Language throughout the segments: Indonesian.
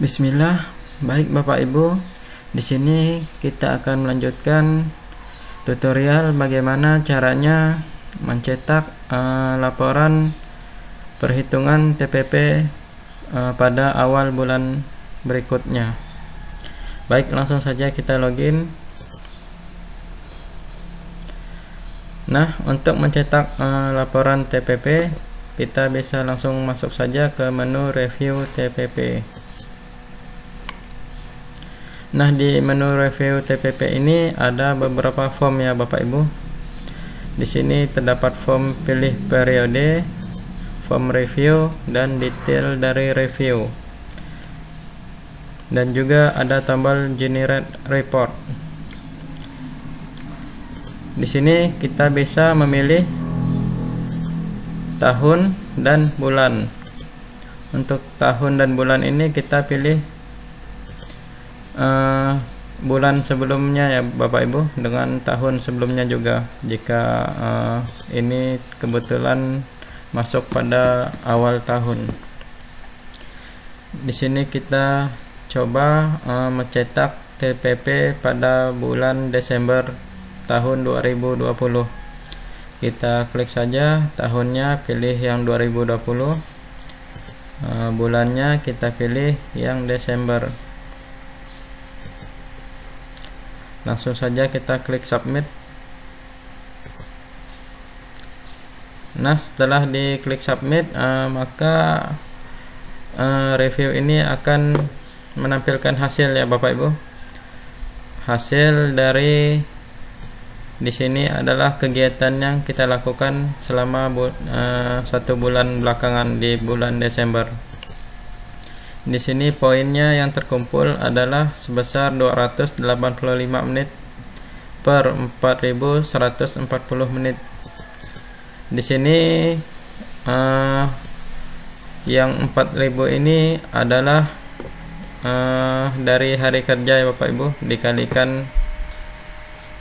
Bismillah. Baik Bapak Ibu, di sini kita akan melanjutkan tutorial bagaimana caranya mencetak laporan perhitungan TPP pada awal bulan berikutnya. Baik, langsung saja kita login. Nah, untuk mencetak laporan TPP, kita bisa langsung masuk saja ke menu review TPP. Nah, di menu review TPP ini ada beberapa form ya Bapak Ibu. Di sini terdapat form pilih periode, form review, dan detail dari review. Dan juga ada tombol generate report. Di sini kita bisa memilih tahun dan bulan. Untuk tahun dan bulan ini kita pilih bulan sebelumnya ya Bapak Ibu, dengan tahun sebelumnya juga jika ini kebetulan masuk pada awal tahun. Di sini kita coba mencetak TPP pada bulan Desember tahun 2020. Kita klik saja tahunnya, pilih yang 2020, bulannya kita pilih yang Desember. Langsung saja kita klik submit. Nah, setelah diklik submit, maka review ini akan menampilkan hasil ya Bapak Ibu. Hasil dari di sini adalah kegiatan yang kita lakukan selama 1 bulan belakangan di bulan Desember. Di sini poinnya yang terkumpul adalah sebesar 285 menit per 4140 menit. Di sini yang 4000 ini adalah dari hari kerja ya Bapak Ibu, dikalikan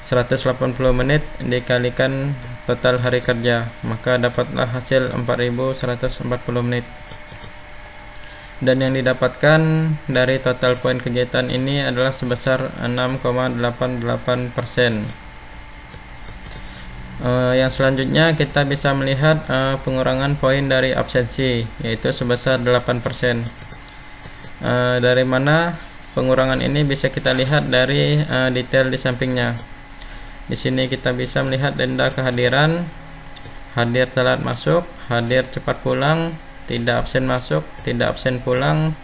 180 menit dikalikan total hari kerja, maka dapatlah hasil 4140 menit. Dan yang didapatkan dari total poin kegiatan ini adalah sebesar 6,88%. Yang selanjutnya kita bisa melihat pengurangan poin dari absensi, yaitu sebesar 8%. Dari mana pengurangan ini bisa kita lihat dari detail di sampingnya. Di sini kita bisa melihat denda kehadiran, hadir telat masuk, hadir cepat pulang, tidak absen masuk, tidak absen pulang,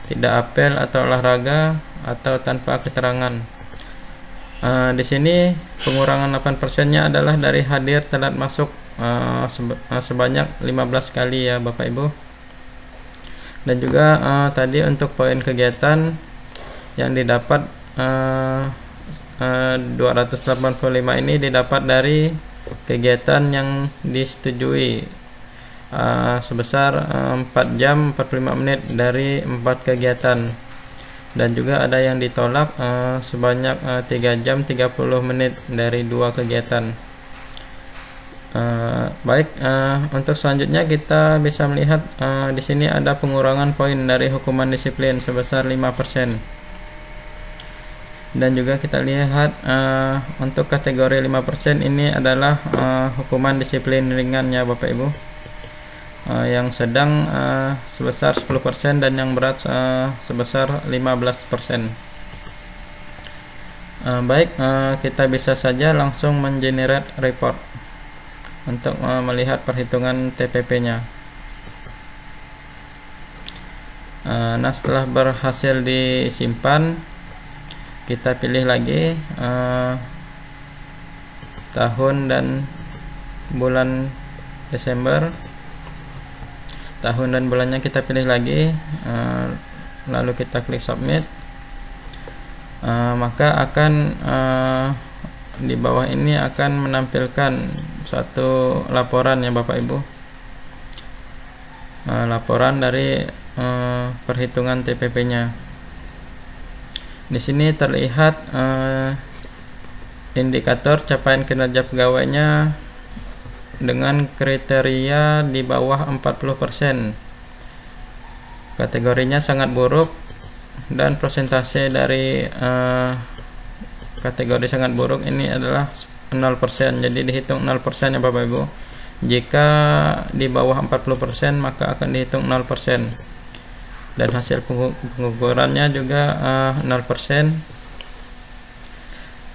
tidak apel atau olahraga, atau tanpa keterangan. Di sini pengurangan 8%-nya adalah dari hadir telat masuk sebanyak 15 kali ya Bapak Ibu. Dan juga tadi untuk poin kegiatan yang didapat 285 ini didapat dari kegiatan yang disetujui sebesar 4 jam 45 menit dari 4 kegiatan, dan juga ada yang ditolak sebanyak 3 jam 30 menit dari 2 kegiatan. Baik, untuk selanjutnya kita bisa melihat di sini ada pengurangan poin dari hukuman disiplin sebesar 5%. Dan juga kita lihat untuk kategori 5% ini adalah hukuman disiplin ringan ya Bapak Ibu. Yang sedang sebesar 10% dan yang berat sebesar 15%. Baik, kita bisa saja langsung mengenerate report untuk melihat perhitungan TPP-nya. Nah, setelah berhasil disimpan, kita pilih lagi tahun dan bulan Desember. Tahun dan bulannya kita pilih lagi, lalu kita klik submit. Maka akan di bawah ini akan menampilkan satu laporan ya Bapak Ibu, laporan dari perhitungan TPP-nya. Di sini terlihat indikator capaian kinerja pegawainya dengan kriteria di bawah 40%. Kategorinya sangat buruk, dan persentase dari kategori sangat buruk ini adalah 0%. Jadi dihitung 0% ya Bapak Ibu. Jika di bawah 40% maka akan dihitung 0%. Dan hasil pengukurannya juga 0%.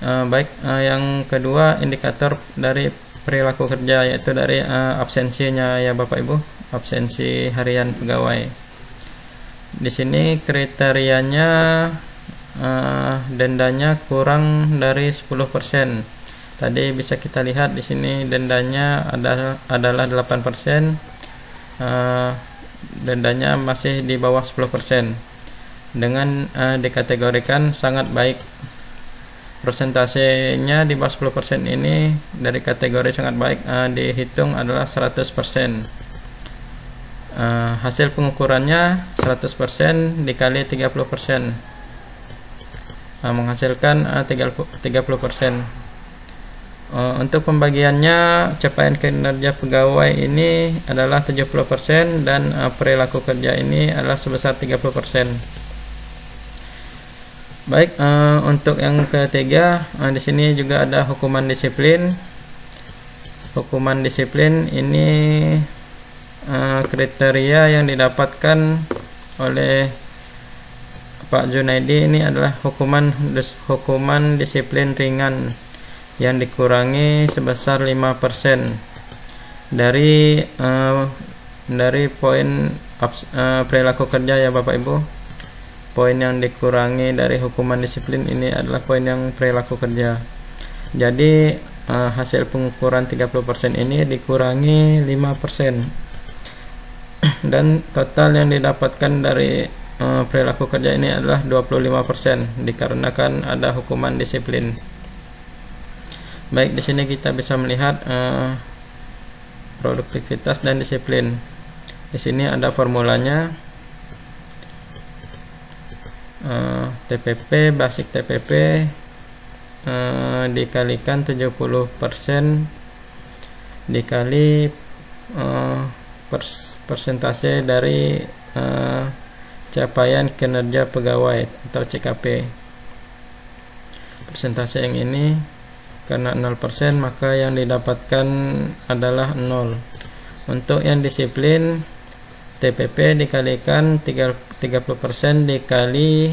Baik, yang kedua indikator dari perilaku kerja, yaitu dari absensinya ya Bapak Ibu, absensi harian pegawai. Di sini kriterianya dendanya kurang dari 10%. Tadi bisa kita lihat di sini dendanya adalah 8%, dendanya masih di bawah 10%. Dengan dikategorikan sangat baik. Persentasenya di bawah 10% ini dari kategori sangat baik dihitung adalah 100%. Hasil pengukurannya 100% dikali 30%, menghasilkan 30%. Untuk pembagiannya, capaian kinerja pegawai ini adalah 70% dan perilaku kerja ini adalah sebesar 30%. Baik, untuk yang ketiga, di sini juga ada hukuman disiplin. Hukuman disiplin ini kriteria yang didapatkan oleh Pak Junaidi ini adalah hukuman disiplin ringan yang dikurangi sebesar 5% dari poin perilaku kerja ya Bapak Ibu. Poin yang dikurangi dari hukuman disiplin ini adalah poin yang perilaku kerja. Jadi hasil pengukuran 30% ini dikurangi 5%. Dan total yang didapatkan dari perilaku kerja ini adalah 25% dikarenakan ada hukuman disiplin. Baik, di sini kita bisa melihat produktivitas dan disiplin. Di sini ada formulanya. TPP, basic TPP dikalikan 70% dikali persentase dari capaian kinerja pegawai atau CKP. Persentase yang ini karena 0% maka yang didapatkan adalah 0. Untuk yang disiplin, TPP dikalikan 30% dikali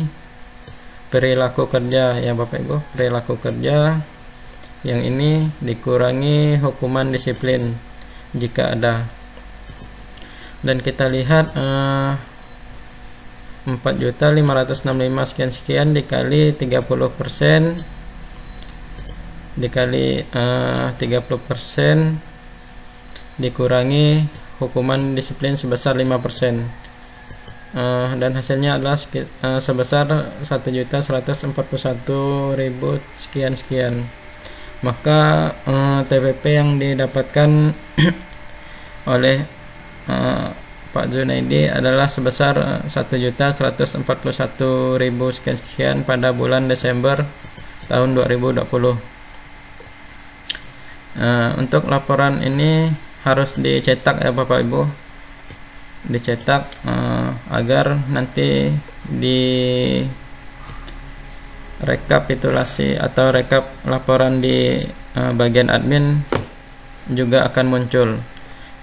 perilaku kerja ya Bapak Ibu, perilaku kerja yang ini dikurangi hukuman disiplin jika ada. Dan kita lihat 4.565 sekian dikali 30% dikali 30% dikurangi hukuman disiplin sebesar 5%, dan hasilnya adalah sebesar 1.141.000 sekian. Maka TPP yang didapatkan oleh Pak Junaidi adalah sebesar 1.141.000 sekian pada bulan Desember tahun 2020. Untuk laporan ini harus dicetak ya Bapak Ibu, dicetak agar nanti di rekapitulasi atau rekap laporan di bagian admin juga akan muncul.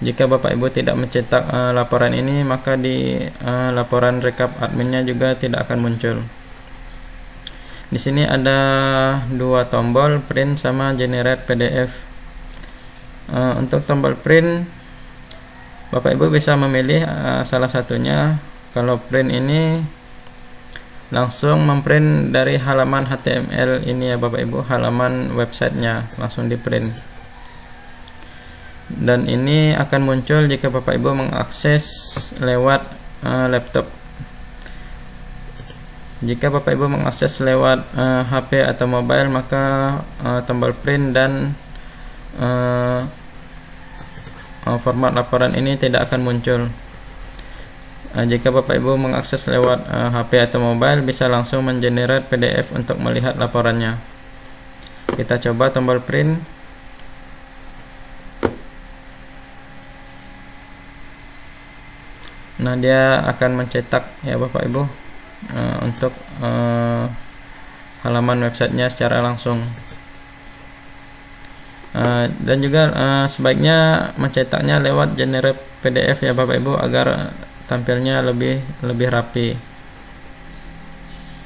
Jika Bapak Ibu tidak mencetak laporan ini, maka di laporan rekap adminnya juga tidak akan muncul. Di sini ada dua tombol, print sama generate PDF. Untuk tombol print, Bapak Ibu bisa memilih salah satunya. Kalau print ini langsung memprint dari halaman HTML ini ya Bapak Ibu, halaman websitenya langsung di print. Dan ini akan muncul jika Bapak Ibu mengakses lewat laptop. Jika Bapak Ibu mengakses lewat HP atau mobile, maka tombol print dan format laporan ini tidak akan muncul. Jika Bapak Ibu mengakses lewat HP atau mobile, bisa langsung mengenerate PDF untuk melihat laporannya. Kita coba tombol print. Nah, dia akan mencetak ya Bapak Ibu. untuk halaman websitenya secara langsung. Dan juga sebaiknya mencetaknya lewat generate PDF ya Bapak Ibu, agar tampilnya lebih rapi.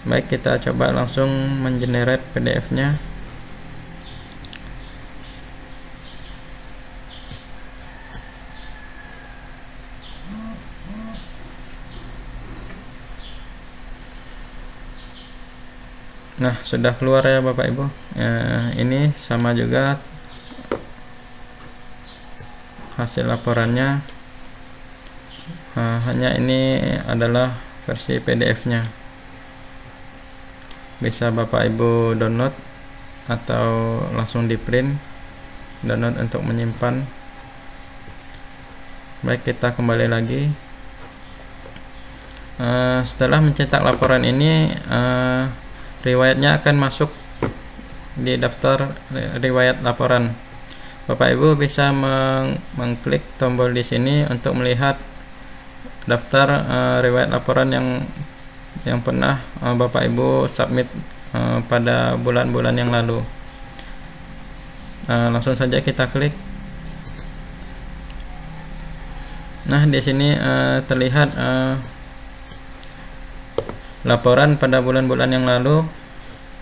Baik, kita coba langsung mengenerate PDF-nya. Nah, sudah keluar ya Bapak Ibu. Ini sama juga hasil laporannya. Hanya ini adalah versi PDF-nya. Bisa Bapak Ibu download atau langsung di print, download untuk menyimpan. Baik, kita kembali lagi. Setelah mencetak laporan ini, riwayatnya akan masuk di daftar riwayat laporan. Bapak Ibu bisa mengklik tombol di sini untuk melihat daftar riwayat laporan yang pernah Bapak Ibu submit pada bulan-bulan yang lalu. Langsung saja kita klik. Nah, di sini terlihat laporan pada bulan-bulan yang lalu,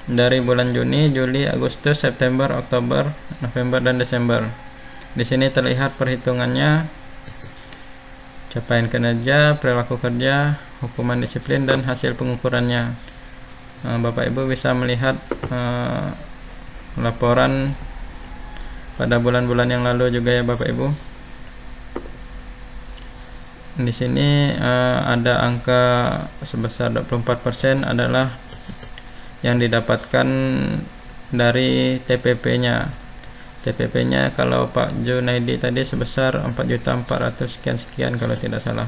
dari bulan Juni, Juli, Agustus, September, Oktober, November, dan Desember. Di sini terlihat perhitungannya, capaian kinerja, perilaku kerja, hukuman disiplin, dan hasil pengukurannya. Bapak Ibu bisa melihat laporan pada bulan-bulan yang lalu juga ya Bapak Ibu. Di sini ada angka sebesar 24% adalah yang didapatkan dari TPP-nya. TPP-nya kalau Pak Junaidi tadi sebesar 4.400 sekian kalau tidak salah.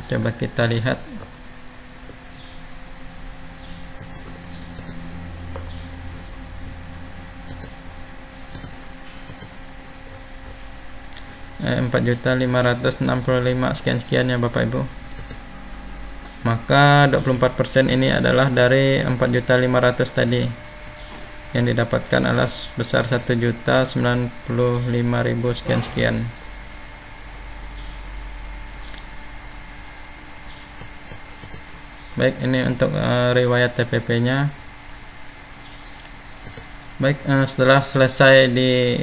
Coba kita lihat. Rp 4.565 sekian ya Bapak Ibu. Maka 24% ini adalah dari 4.500 tadi. Yang didapatkan adalah sebesar 1.095.000 sekian. Baik, ini untuk riwayat TPP-nya. Baik, setelah selesai di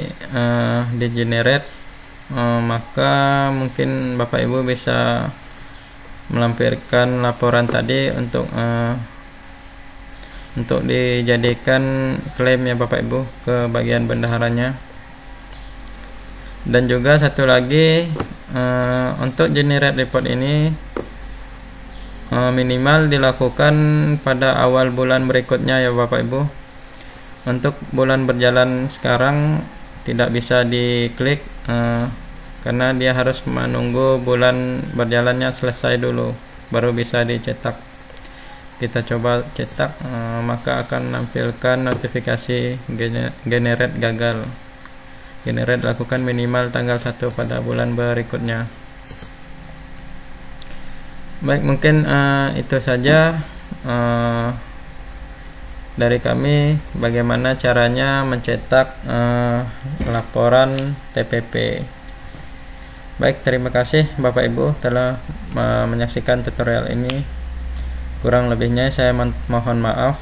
generate, maka mungkin Bapak Ibu bisa melampirkan laporan tadi untuk dijadikan klaim ya Bapak Ibu ke bagian bendaharanya. Dan juga satu lagi, untuk generate report ini minimal dilakukan pada awal bulan berikutnya ya Bapak Ibu. Untuk bulan berjalan sekarang tidak bisa diklik karena dia harus menunggu bulan berjalannya selesai dulu baru bisa dicetak. Kita coba cetak, maka akan menampilkan notifikasi generate gagal. Generate lakukan minimal tanggal 1 pada bulan berikutnya. Baik, mungkin itu saja dari kami bagaimana caranya mencetak laporan TPP. Baik, terima kasih Bapak Ibu telah menyaksikan tutorial ini. Kurang lebihnya saya mohon maaf.